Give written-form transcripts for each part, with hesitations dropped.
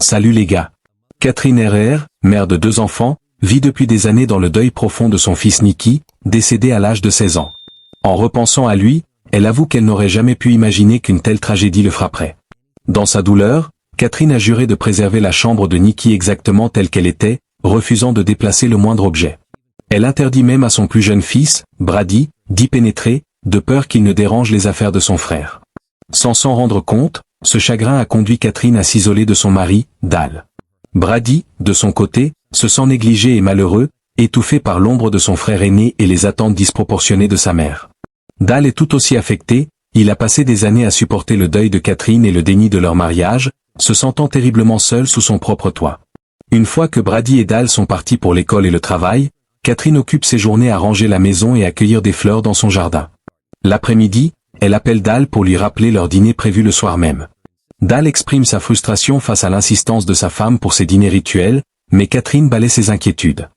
Salut les gars. Catherine RR, mère de 2 enfants, vit depuis des années dans le deuil profond de son fils Nicky, décédé à l'âge de 16 ans. En repensant à lui, elle avoue qu'elle n'aurait jamais pu imaginer qu'une telle tragédie le frapperait. Dans sa douleur, Catherine a juré de préserver la chambre de Nicky exactement telle qu'elle était, refusant de déplacer le moindre objet. Elle interdit même à son plus jeune fils, Brady, d'y pénétrer, de peur qu'il ne dérange les affaires de son frère. Sans s'en rendre compte, ce chagrin a conduit Catherine à s'isoler de son mari, Dal. Brady, de son côté, se sent négligé et malheureux, étouffé par l'ombre de son frère aîné et les attentes disproportionnées de sa mère. Dal est tout aussi affecté, il a passé des années à supporter le deuil de Catherine et le déni de leur mariage, se sentant terriblement seul sous son propre toit. Une fois que Brady et Dal sont partis pour l'école et le travail, Catherine occupe ses journées à ranger la maison et à cueillir des fleurs dans son jardin. L'après-midi, elle appelle Dal pour lui rappeler leur dîner prévu le soir même. Dal exprime sa frustration face à l'insistance de sa femme pour ses dîners rituels, mais Catherine balaie ses inquiétudes.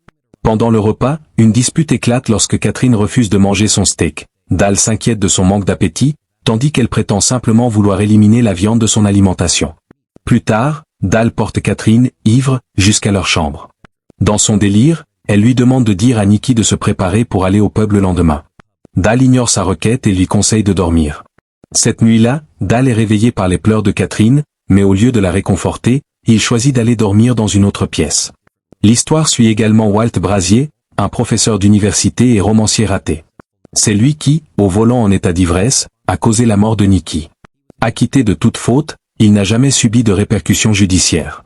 Pendant le repas, une dispute éclate lorsque Catherine refuse de manger son steak. Dal s'inquiète de son manque d'appétit, tandis qu'elle prétend simplement vouloir éliminer la viande de son alimentation. Plus tard, Dal porte Catherine, ivre, jusqu'à leur chambre. Dans son délire, elle lui demande de dire à Nicky de se préparer pour aller au pub le lendemain. Dal ignore sa requête et lui conseille de dormir. Cette nuit-là, Dal est réveillé par les pleurs de Catherine, mais au lieu de la réconforter, il choisit d'aller dormir dans une autre pièce. L'histoire suit également Walt Brazier, un professeur d'université et romancier raté. C'est lui qui, au volant en état d'ivresse, a causé la mort de Nicky. Acquitté de toute faute, il n'a jamais subi de répercussions judiciaires.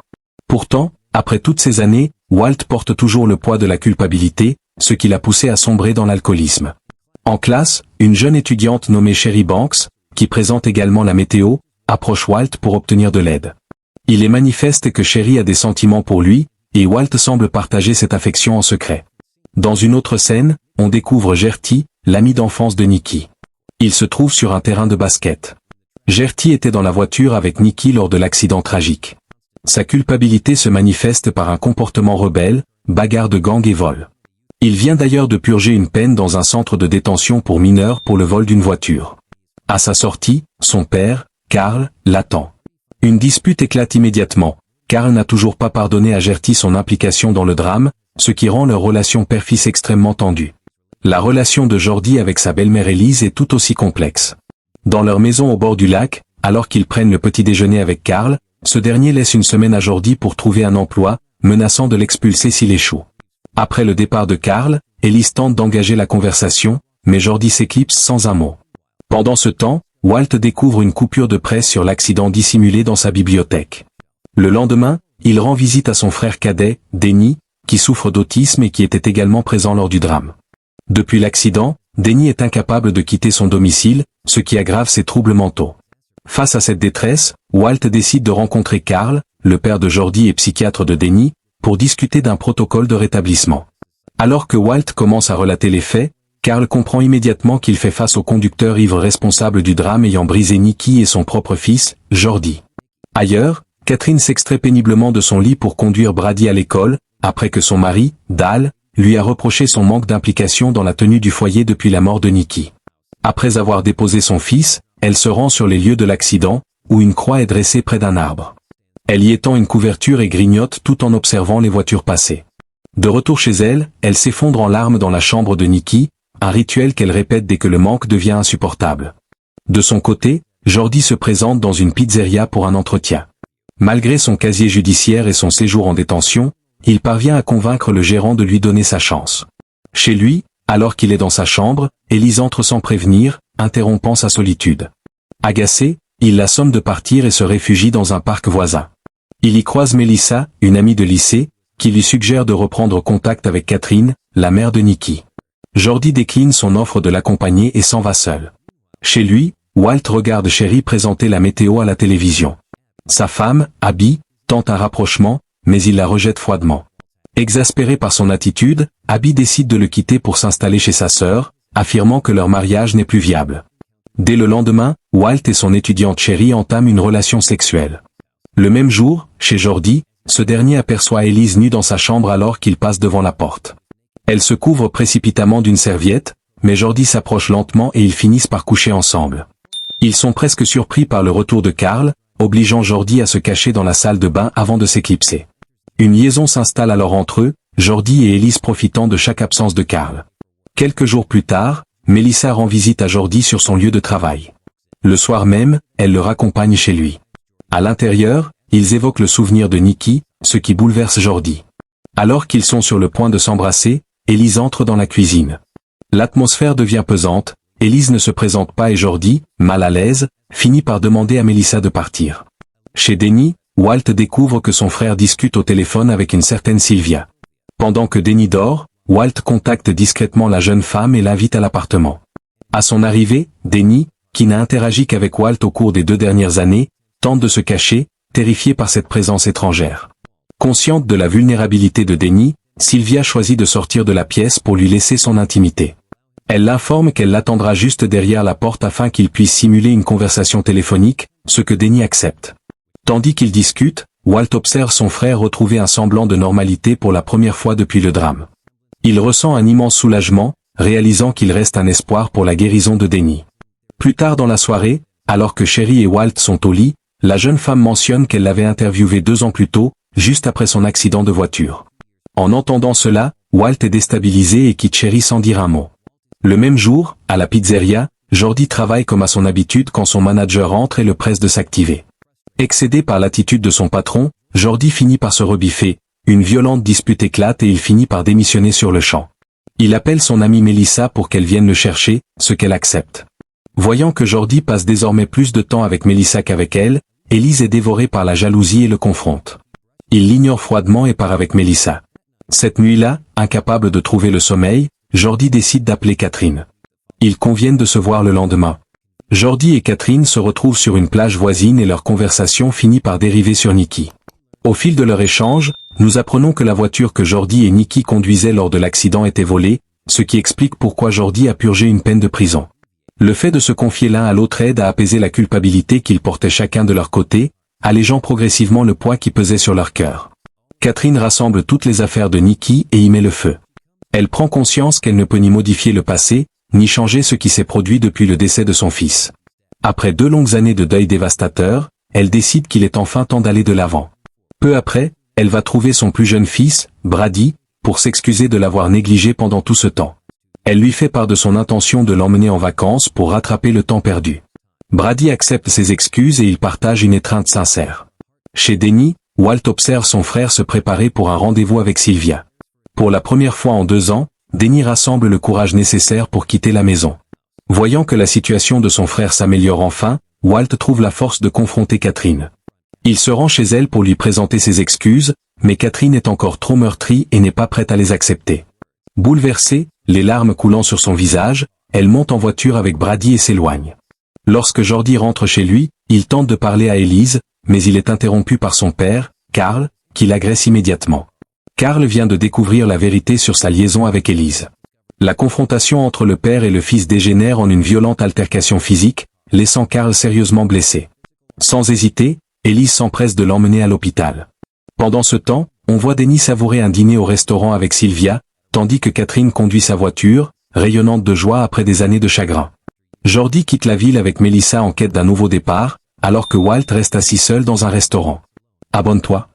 Pourtant, après toutes ces années, Walt porte toujours le poids de la culpabilité, ce qui l'a poussé à sombrer dans l'alcoolisme. En classe, une jeune étudiante nommée Sherry Banks, qui présente également la météo, approche Walt pour obtenir de l'aide. Il est manifeste que Sherry a des sentiments pour lui, et Walt semble partager cette affection en secret. Dans une autre scène, on découvre Gertie, l'ami d'enfance de Nicky. Il se trouve sur un terrain de basket. Gertie était dans la voiture avec Nicky lors de l'accident tragique. Sa culpabilité se manifeste par un comportement rebelle, bagarre de gang et vol. Il vient d'ailleurs de purger une peine dans un centre de détention pour mineurs pour le vol d'une voiture. À sa sortie, son père, Carl, l'attend. Une dispute éclate immédiatement. Carl n'a toujours pas pardonné à Gertie son implication dans le drame, ce qui rend leur relation père-fils extrêmement tendue. La relation de Jordi avec sa belle-mère Élise est tout aussi complexe. Dans leur maison au bord du lac, alors qu'ils prennent le petit déjeuner avec Carl, ce dernier laisse une semaine à Jordi pour trouver un emploi, menaçant de l'expulser s'il échoue. Après le départ de Carl, Élise tente d'engager la conversation, mais Jordi s'éclipse sans un mot. Pendant ce temps, Walt découvre une coupure de presse sur l'accident dissimulé dans sa bibliothèque. Le lendemain, il rend visite à son frère cadet, Denny, qui souffre d'autisme et qui était également présent lors du drame. Depuis l'accident, Denny est incapable de quitter son domicile, ce qui aggrave ses troubles mentaux. Face à cette détresse, Walt décide de rencontrer Carl, le père de Jordi et psychiatre de Denny, pour discuter d'un protocole de rétablissement. Alors que Walt commence à relater les faits, Carl comprend immédiatement qu'il fait face au conducteur ivre responsable du drame ayant brisé Nicky et son propre fils, Jordi. Ailleurs, Catherine s'extrait péniblement de son lit pour conduire Brady à l'école, après que son mari, Dal, lui a reproché son manque d'implication dans la tenue du foyer depuis la mort de Nicky. Après avoir déposé son fils, elle se rend sur les lieux de l'accident, où une croix est dressée près d'un arbre. Elle y étend une couverture et grignote tout en observant les voitures passer. De retour chez elle, elle s'effondre en larmes dans la chambre de Nicky, un rituel qu'elle répète dès que le manque devient insupportable. De son côté, Jordi se présente dans une pizzeria pour un entretien. Malgré son casier judiciaire et son séjour en détention, il parvient à convaincre le gérant de lui donner sa chance. Chez lui, alors qu'il est dans sa chambre, Élise entre sans prévenir, interrompant sa solitude. Agacé, il la somme de partir et se réfugie dans un parc voisin. Il y croise Melissa, une amie de lycée, qui lui suggère de reprendre contact avec Catherine, la mère de Nicky. Jordi décline son offre de l'accompagner et s'en va seul. Chez lui, Walt regarde Sherry présenter la météo à la télévision. Sa femme, Abby, tente un rapprochement, mais il la rejette froidement. Exaspéré par son attitude, Abby décide de le quitter pour s'installer chez sa sœur, affirmant que leur mariage n'est plus viable. Dès le lendemain, Walt et son étudiante Sherry entament une relation sexuelle. Le même jour, chez Jordi, ce dernier aperçoit Élise nue dans sa chambre alors qu'il passe devant la porte. Elle se couvre précipitamment d'une serviette, mais Jordi s'approche lentement et ils finissent par coucher ensemble. Ils sont presque surpris par le retour de Carl, obligeant Jordi à se cacher dans la salle de bain avant de s'éclipser. Une liaison s'installe alors entre eux, Jordi et Élise profitant de chaque absence de Karl. Quelques jours plus tard, Melissa rend visite à Jordi sur son lieu de travail. Le soir même, elle le raccompagne chez lui. À l'intérieur, ils évoquent le souvenir de Nikki, ce qui bouleverse Jordi. Alors qu'ils sont sur le point de s'embrasser, Élise entre dans la cuisine. L'atmosphère devient pesante, Élise ne se présente pas et Jordi, mal à l'aise, finit par demander à Melissa de partir. Chez Denny, Walt découvre que son frère discute au téléphone avec une certaine Sylvia. Pendant que Denny dort, Walt contacte discrètement la jeune femme et l'invite à l'appartement. À son arrivée, Denny, qui n'a interagi qu'avec Walt au cours des 2 dernières années, tente de se cacher, terrifié par cette présence étrangère. Consciente de la vulnérabilité de Denny, Sylvia choisit de sortir de la pièce pour lui laisser son intimité. Elle l'informe qu'elle l'attendra juste derrière la porte afin qu'il puisse simuler une conversation téléphonique, ce que Denny accepte. Tandis qu'ils discutent, Walt observe son frère retrouver un semblant de normalité pour la première fois depuis le drame. Il ressent un immense soulagement, réalisant qu'il reste un espoir pour la guérison de Denny. Plus tard dans la soirée, alors que Sherry et Walt sont au lit, la jeune femme mentionne qu'elle l'avait interviewé 2 ans plus tôt, juste après son accident de voiture. En entendant cela, Walt est déstabilisé et quitte Sherry sans dire un mot. Le même jour, à la pizzeria, Jordi travaille comme à son habitude quand son manager entre et le presse de s'activer. Excédé par l'attitude de son patron, Jordi finit par se rebiffer, une violente dispute éclate et il finit par démissionner sur le champ. Il appelle son amie Melissa pour qu'elle vienne le chercher, ce qu'elle accepte. Voyant que Jordi passe désormais plus de temps avec Melissa qu'avec elle, Élise est dévorée par la jalousie et le confronte. Il l'ignore froidement et part avec Melissa. Cette nuit-là, incapable de trouver le sommeil, Jordi décide d'appeler Catherine. Ils conviennent de se voir le lendemain. Jordi et Catherine se retrouvent sur une plage voisine et leur conversation finit par dériver sur Nikki. Au fil de leur échange, nous apprenons que la voiture que Jordi et Nikki conduisaient lors de l'accident était volée, ce qui explique pourquoi Jordi a purgé une peine de prison. Le fait de se confier l'un à l'autre aide à apaiser la culpabilité qu'ils portaient chacun de leur côté, allégeant progressivement le poids qui pesait sur leur cœur. Catherine rassemble toutes les affaires de Nikki et y met le feu. Elle prend conscience qu'elle ne peut ni modifier le passé, ni changer ce qui s'est produit depuis le décès de son fils. Après 2 longues années de deuil dévastateur, elle décide qu'il est enfin temps d'aller de l'avant. Peu après, elle va trouver son plus jeune fils, Brady, pour s'excuser de l'avoir négligé pendant tout ce temps. Elle lui fait part de son intention de l'emmener en vacances pour rattraper le temps perdu. Brady accepte ses excuses et ils partagent une étreinte sincère. Chez Denny, Walt observe son frère se préparer pour un rendez-vous avec Sylvia. Pour la première fois en 2 ans, Denny rassemble le courage nécessaire pour quitter la maison. Voyant que la situation de son frère s'améliore enfin, Walt trouve la force de confronter Catherine. Il se rend chez elle pour lui présenter ses excuses, mais Catherine est encore trop meurtrie et n'est pas prête à les accepter. Bouleversée, les larmes coulant sur son visage, elle monte en voiture avec Brady et s'éloigne. Lorsque Jordi rentre chez lui, il tente de parler à Élise, mais il est interrompu par son père, Karl, qui l'agresse immédiatement. Karl vient de découvrir la vérité sur sa liaison avec Élise. La confrontation entre le père et le fils dégénère en une violente altercation physique, laissant Karl sérieusement blessé. Sans hésiter, Élise s'empresse de l'emmener à l'hôpital. Pendant ce temps, on voit Denny savourer un dîner au restaurant avec Sylvia, tandis que Catherine conduit sa voiture, rayonnante de joie après des années de chagrin. Jordi quitte la ville avec Melissa en quête d'un nouveau départ, alors que Walt reste assis seul dans un restaurant. Abonne-toi.